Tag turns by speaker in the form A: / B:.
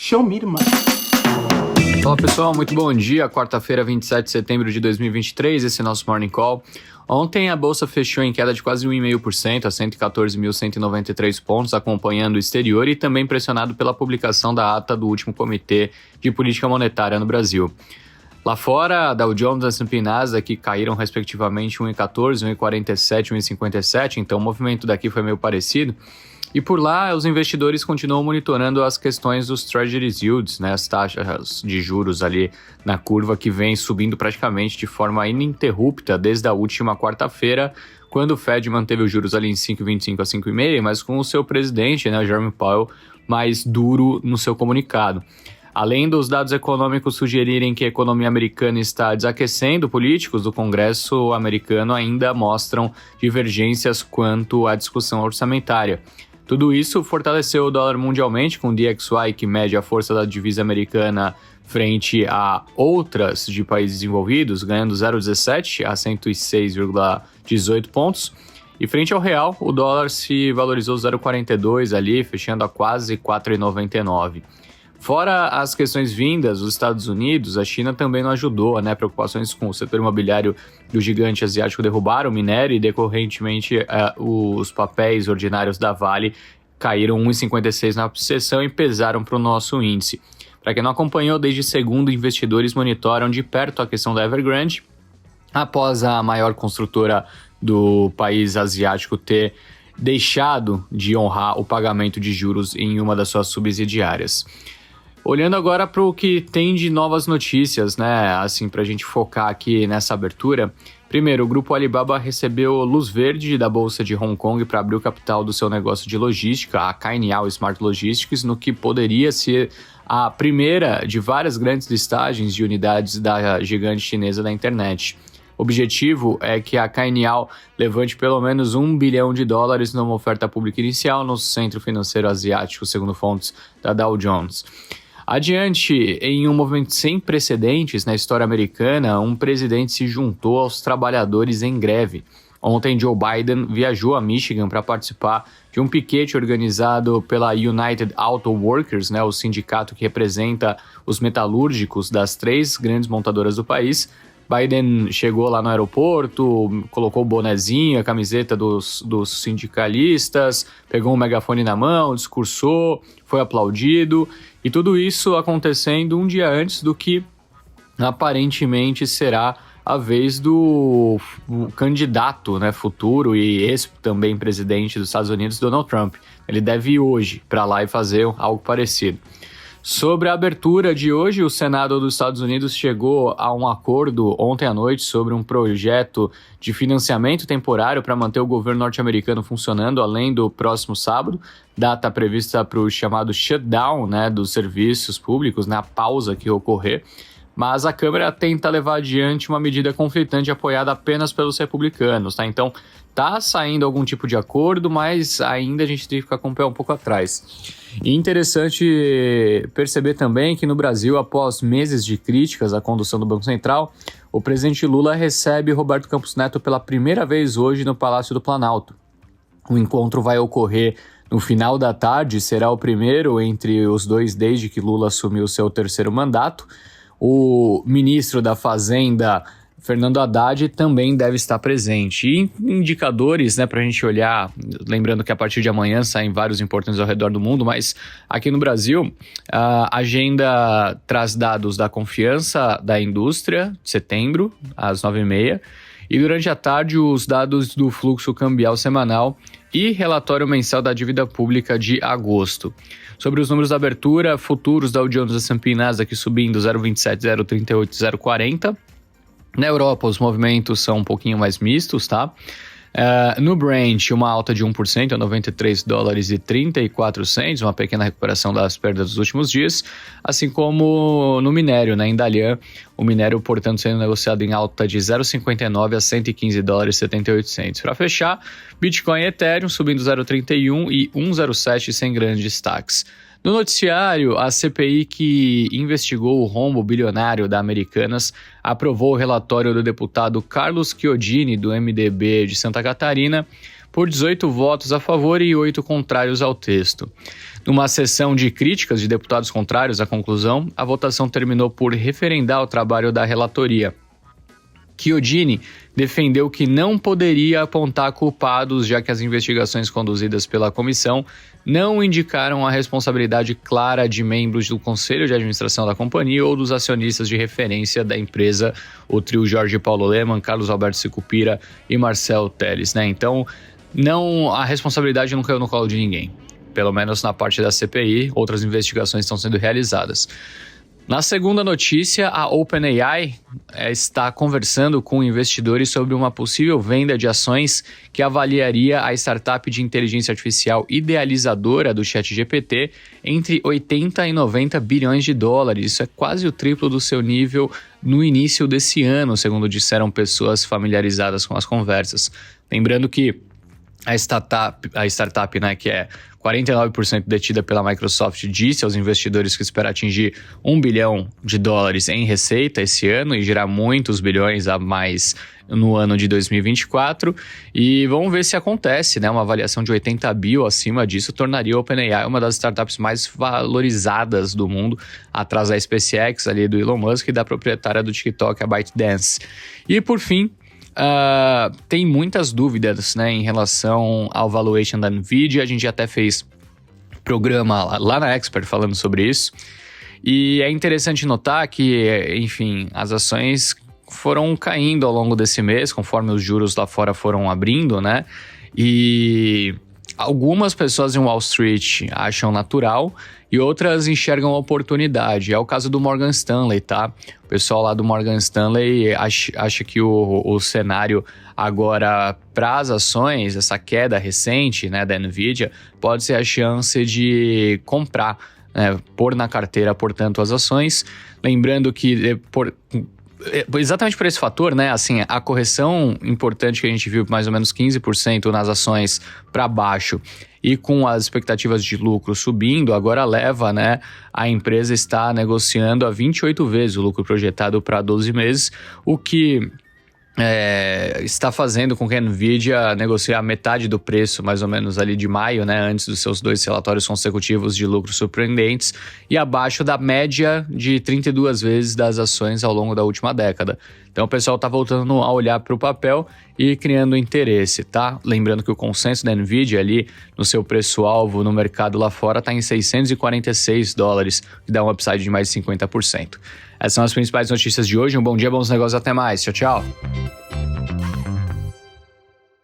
A: Show me the money.
B: Fala pessoal, muito bom dia. Quarta-feira, 27 de setembro de 2023, esse é nosso Morning Call. Ontem a bolsa fechou em queda de quase 1,5% a 114.193 pontos, acompanhando o exterior e também pressionado pela publicação da ata do último Comitê de Política Monetária no Brasil. Lá fora, Dow Jones e S&P Nasdaq caíram respectivamente 1,14, 1,47 e 1,57, então o movimento daqui foi meio parecido. E por lá, os investidores continuam monitorando as questões dos Treasury Yields, né, as taxas de juros ali na curva que vem subindo praticamente de forma ininterrupta desde a última quarta-feira, quando o Fed manteve os juros ali em 5,25 a 5,5, mas com o seu presidente, né, Jerome Powell, mais duro no seu comunicado. Além dos dados econômicos sugerirem que a economia americana está desaquecendo, políticos do Congresso americano ainda mostram divergências quanto à discussão orçamentária. Tudo isso fortaleceu o dólar mundialmente, com o DXY, que mede a força da divisa americana frente a outras de países desenvolvidos, ganhando 0,17 a 106,18 pontos. E frente ao real, o dólar se valorizou 0,42 ali, fechando a quase 4,99. Fora as questões vindas dos Estados Unidos, a China também não ajudou, né? Preocupações com o setor imobiliário do gigante asiático derrubaram o minério e, decorrentemente, os papéis ordinários da Vale caíram 1,56 na sessão e pesaram para o nosso índice. Para quem não acompanhou, desde segundo, investidores monitoram de perto a questão da Evergrande, após a maior construtora do país asiático ter deixado de honrar o pagamento de juros em uma das suas subsidiárias. Olhando agora para o que tem de novas notícias, né, assim, para a gente focar aqui nessa abertura. Primeiro, o grupo Alibaba recebeu luz verde da Bolsa de Hong Kong para abrir o capital do seu negócio de logística, a Cainiao Smart Logistics, no que poderia ser a primeira de várias grandes listagens de unidades da gigante chinesa da internet. O objetivo é que a Cainiao levante pelo menos $1 bilhão numa oferta pública inicial no centro financeiro asiático, segundo fontes da Dow Jones. Adiante, em um movimento sem precedentes na história americana, um presidente se juntou aos trabalhadores em greve. Ontem, Joe Biden viajou a Michigan para participar de um piquete organizado pela United Auto Workers, né, o sindicato que representa os metalúrgicos das 3 grandes montadoras do país. Biden chegou lá no aeroporto, colocou o bonezinho, a camiseta dos sindicalistas, pegou um megafone na mão, discursou, foi aplaudido, e tudo isso acontecendo um dia antes do que aparentemente será a vez do candidato, né, futuro e esse também presidente dos Estados Unidos, Donald Trump. Ele deve ir hoje para lá e fazer algo parecido. Sobre a abertura de hoje, o Senado dos Estados Unidos chegou a um acordo ontem à noite sobre um projeto de financiamento temporário para manter o governo norte-americano funcionando além do próximo sábado, data prevista para o chamado shutdown, né, dos serviços públicos, na pausa que ocorrer. Mas a Câmara tenta levar adiante uma medida conflitante apoiada apenas pelos republicanos, tá? Então, tá saindo algum tipo de acordo, mas ainda a gente tem que ficar com o pé um pouco atrás. E interessante perceber também que no Brasil, após meses de críticas à condução do Banco Central, o presidente Lula recebe Roberto Campos Neto pela primeira vez hoje no Palácio do Planalto. O encontro vai ocorrer no final da tarde, será o primeiro entre os dois desde que Lula assumiu seu terceiro mandato. O ministro da Fazenda, Fernando Haddad, também deve estar presente. E indicadores, né, para a gente olhar, lembrando que a partir de amanhã saem vários importantes ao redor do mundo, mas aqui no Brasil, a agenda traz dados da confiança da indústria, de setembro, às 9h30, e durante a tarde os dados do fluxo cambial semanal e relatório mensal da dívida pública de agosto. Sobre os números da abertura, futuros Dow Jones e S&P Nasdaq subindo 0,27, 0,38, 0,40. Na Europa, os movimentos são um pouquinho mais mistos, tá? No Brent, uma alta de 1% a $93,34, uma pequena recuperação das perdas dos últimos dias, assim como no minério, né, em Dalian, o minério, portanto, sendo negociado em alta de 0,59 a $115,78. Para fechar, Bitcoin e Ethereum subindo 0,31 e 1,07 sem grandes destaques. No noticiário, a CPI que investigou o rombo bilionário da Americanas aprovou o relatório do deputado Carlos Chiodini, do MDB de Santa Catarina, por 18 votos a favor e 8 contrários ao texto. Numa sessão de críticas de deputados contrários à conclusão, a votação terminou por referendar o trabalho da relatoria. Chiodini defendeu que não poderia apontar culpados, já que as investigações conduzidas pela comissão não indicaram a responsabilidade clara de membros do conselho de administração da companhia ou dos acionistas de referência da empresa, o trio Jorge Paulo Lemann, Carlos Alberto Sicupira e Marcel Telles, né? Então, a responsabilidade não caiu no colo de ninguém. Pelo menos na parte da CPI, outras investigações estão sendo realizadas. Na segunda notícia, a OpenAI está conversando com investidores sobre uma possível venda de ações que avaliaria a startup de inteligência artificial idealizadora do ChatGPT entre 80 e 90 bilhões de dólares. Isso é quase o triplo do seu nível no início desse ano, segundo disseram pessoas familiarizadas com as conversas. Lembrando que a startup, né, que é 49% detida pela Microsoft, disse aos investidores que espera atingir 1 bilhão de dólares em receita esse ano e gerar muitos bilhões a mais no ano de 2024. E vamos ver se acontece, né? Uma avaliação de 80 bi acima disso tornaria a OpenAI uma das startups mais valorizadas do mundo, atrás da SpaceX ali do Elon Musk e da proprietária do TikTok, a ByteDance. E por fim, tem muitas dúvidas, né, em relação ao valuation da NVIDIA. A gente até fez programa lá na Expert falando sobre isso. E é interessante notar que, enfim, as ações foram caindo ao longo desse mês, conforme os juros lá fora foram abrindo, né? E algumas pessoas em Wall Street acham natural e outras enxergam oportunidade. É o caso do Morgan Stanley, tá? O pessoal lá do Morgan Stanley acha que o cenário agora para as ações, essa queda recente, né, da NVIDIA, pode ser a chance de comprar, né, pôr na carteira, portanto, as ações. Lembrando que exatamente por esse fator, né, assim, a correção importante que a gente viu, mais ou menos 15% nas ações para baixo, e com as expectativas de lucro subindo, agora leva, né, a empresa está negociando a 28 vezes o lucro projetado para 12 meses, o que está fazendo com que a NVIDIA negocie a metade do preço, mais ou menos ali de maio, né, antes dos seus 2 relatórios consecutivos de lucros surpreendentes, e abaixo da média de 32 vezes das ações ao longo da última década. Então o pessoal está voltando a olhar para o papel e criando interesse, tá? Lembrando que o consenso da NVIDIA ali no seu preço-alvo no mercado lá fora está em 646 dólares, que dá um upside de mais de 50%. Essas são as principais notícias de hoje. Um bom dia, bons negócios, até mais. Tchau, tchau.